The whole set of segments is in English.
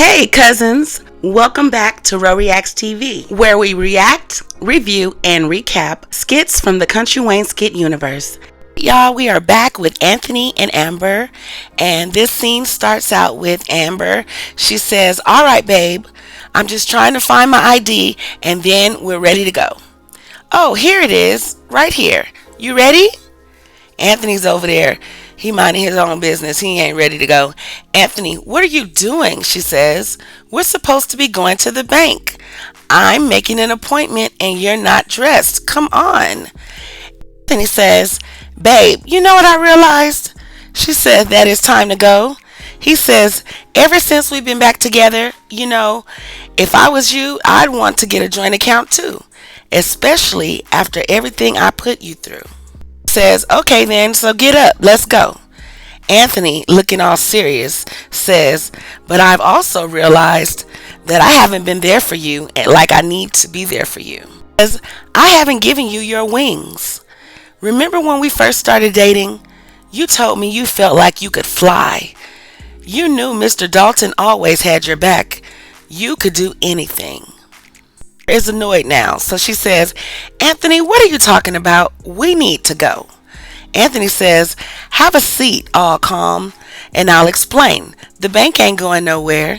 Hey cousins, welcome back to RoReactz TV, where we react, review, and recap skits from the Kountry Wayne skit universe. Y'all, we are back with Anthony and Amber, and this scene starts out with Amber. She says, "All right, babe, I'm just trying to find my ID, and then we're ready to go." "Oh, here it is, right here. You ready?" Anthony's over there. He minding his own business. He ain't ready to go. "Anthony, what are you doing?" she says. "We're supposed to be going to the bank. I'm making an appointment and you're not dressed. Come on." Anthony says, "Babe, you know what I realized?" She said, "That it's time to go." He says, "Ever since we've been back together, if I was you, I'd want to get a joint account too, especially after everything I put you through." Says, "Okay then, so get up, let's go." Anthony, looking all serious, says, "But I've also realized that I haven't been there for you like I need to be there for you. Says, I haven't given you your wings. Remember when we first started dating? You told me you felt like you could fly. You knew Mr. Dalton always had your back. You could do anything." Is annoyed now, so she says, "Anthony, what are you talking about? We need to go." Anthony says, "Have a seat," all calm, "and I'll explain. The bank ain't going nowhere."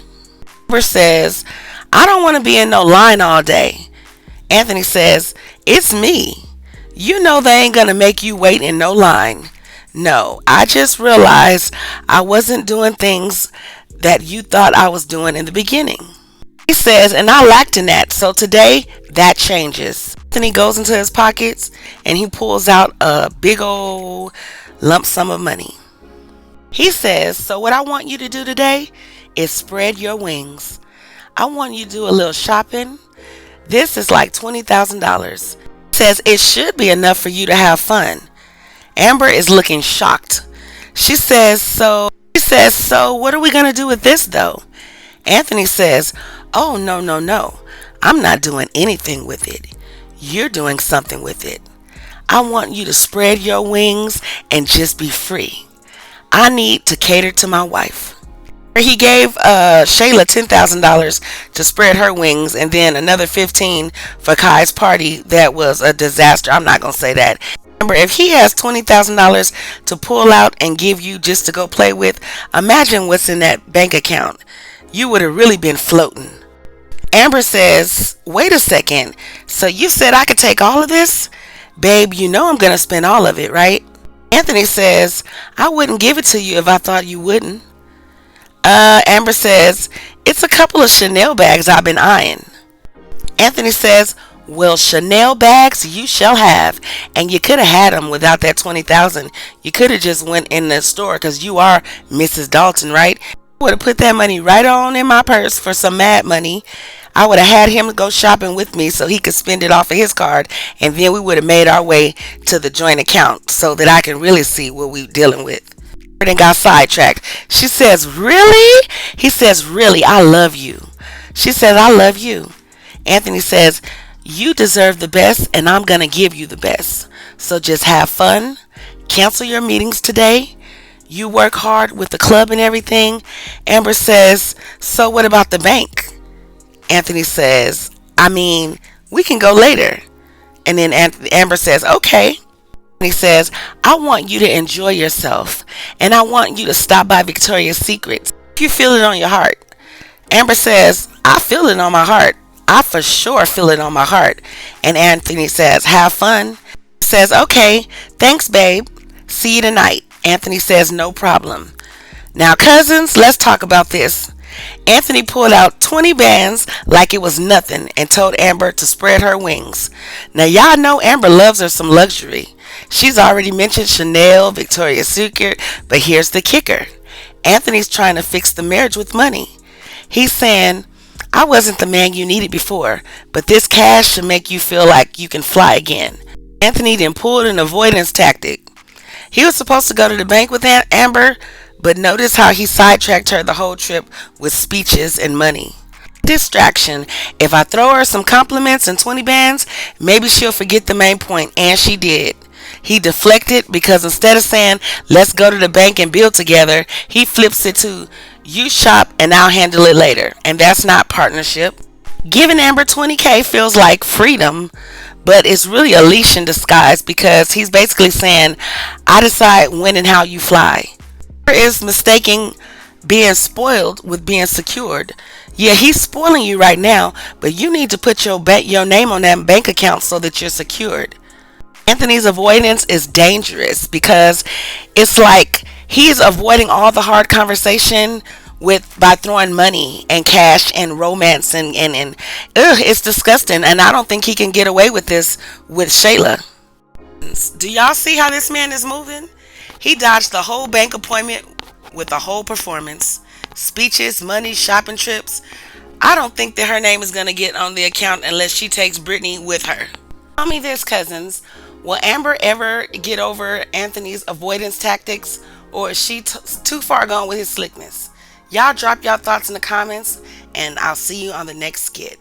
Amber says, "I don't want to be in no line all day." Anthony says, "It's me. You know they ain't gonna make you wait in no line. No, I just realized I wasn't doing things that you thought I was doing in the beginning." He says, "And I lacked in that, so today that changes." Then he goes into his pockets and he pulls out a big old lump sum of money. He says, "So what I want you to do today is spread your wings. I want you to do a little shopping. This is like $20,000. Says it should be enough for you to have fun." Amber is looking shocked. She says, "So what are we going to do with this though?" Anthony says, "Oh, no. I'm not doing anything with it. You're doing something with it. I want you to spread your wings and just be free. I need to cater to my wife." He gave Shayla $10,000 to spread her wings and then another 15 for Kai's party that was a disaster. I'm not going to say that. Remember, if he has $20,000 to pull out and give you just to go play with, imagine what's in that bank account. You would have really been floating. Amber says, "Wait a second. So you said I could take all of this? Babe, you know I'm going to spend all of it, right?" Anthony says, "I wouldn't give it to you if I thought you wouldn't." Amber says, "It's a couple of Chanel bags I've been eyeing." Anthony says, "Well, Chanel bags you shall have. And you could have had them without that 20,000. You could have just went in the store because you are Mrs. Dalton, right? I would have put that money right on in my purse for some mad money. I would have had him go shopping with me so he could spend it off of his card, and then we would have made our way to the joint account so that I can really see what we're dealing with." And got sidetracked. She says, "Really?" He says, "Really, I love you." She says, "I love you." Anthony says, "You deserve the best, and I'm going to give you the best. So just have fun. Cancel your meetings today. You work hard with the club and everything." Amber says, "So what about the bank?" Anthony says, "I mean, we can go later." And then Amber says, "Okay." And he says, "I want you to enjoy yourself. And I want you to stop by Victoria's Secret. If you feel it on your heart." Amber says, "I feel it on my heart. I for sure feel it on my heart." And Anthony says, "Have fun." He says, "Okay, thanks babe. See you tonight." Anthony says, "No problem." Now cousins, let's talk about this. Anthony pulled out 20 bands like it was nothing and told Amber to spread her wings. Now y'all know Amber loves her some luxury. She's already mentioned Chanel, Victoria's Secret, but here's the kicker. Anthony's trying to fix the marriage with money. He's saying, "I wasn't the man you needed before, but this cash should make you feel like you can fly again." Anthony then pulled an avoidance tactic. He was supposed to go to the bank with Amber, but notice how he sidetracked her the whole trip with speeches and money. Distraction. If I throw her some compliments and 20 bands, maybe she'll forget the main point, and she did. He deflected because instead of saying, "Let's go to the bank and build together," he flips it to, You shop and I'll handle it later. And that's not partnership. Giving Amber 20K feels like freedom, but it's really a leash in disguise because he's basically saying, I decide when and how you fly. Amber is mistaking being spoiled with being secured. Yeah, he's spoiling you right now, but you need to put your name on that bank account so that you're secured. Anthony's avoidance is dangerous because it's like he's avoiding all the hard conversation with by throwing money and cash and romance and it's disgusting, and I don't think he can get away with this with Shayla. Do y'all see how this man is moving? He dodged the whole bank appointment with the whole performance. Speeches, money, shopping trips. I don't think that her name is going to get on the account unless she takes Brittany with her. Tell me this, cousins. Will Amber ever get over Anthony's avoidance tactics, or is she too far gone with his slickness? Y'all drop y'all thoughts in the comments, and I'll see you on the next skit.